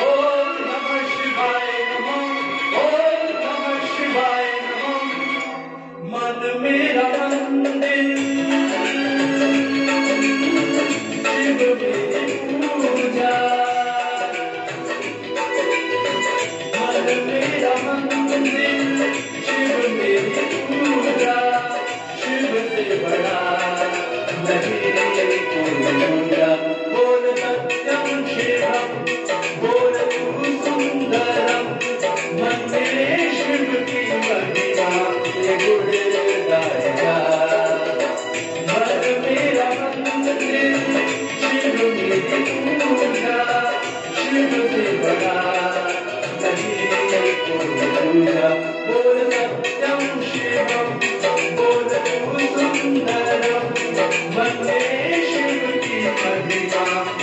ओम नमः शिवाय नमः, ओम नमः शिवाय नमः। मन मेरा मंदिर, शिव मेरी पूजा। मन मेरा मंदिर, शिव मेरी पूजा। शिव से बड़ा नहीं कोई दूजा। बोल सत्यम शिवम, बोल तू सुंदरम। मन में शिव की महिमा ये गुण गाया। मन मेरा मंदिर, शिव मेरी पूजा। शिव से बड़ा नहीं कोई दूजा। बोल सत्यम शिवम, बोल तू सुंदरम। मन में शिव की महिमा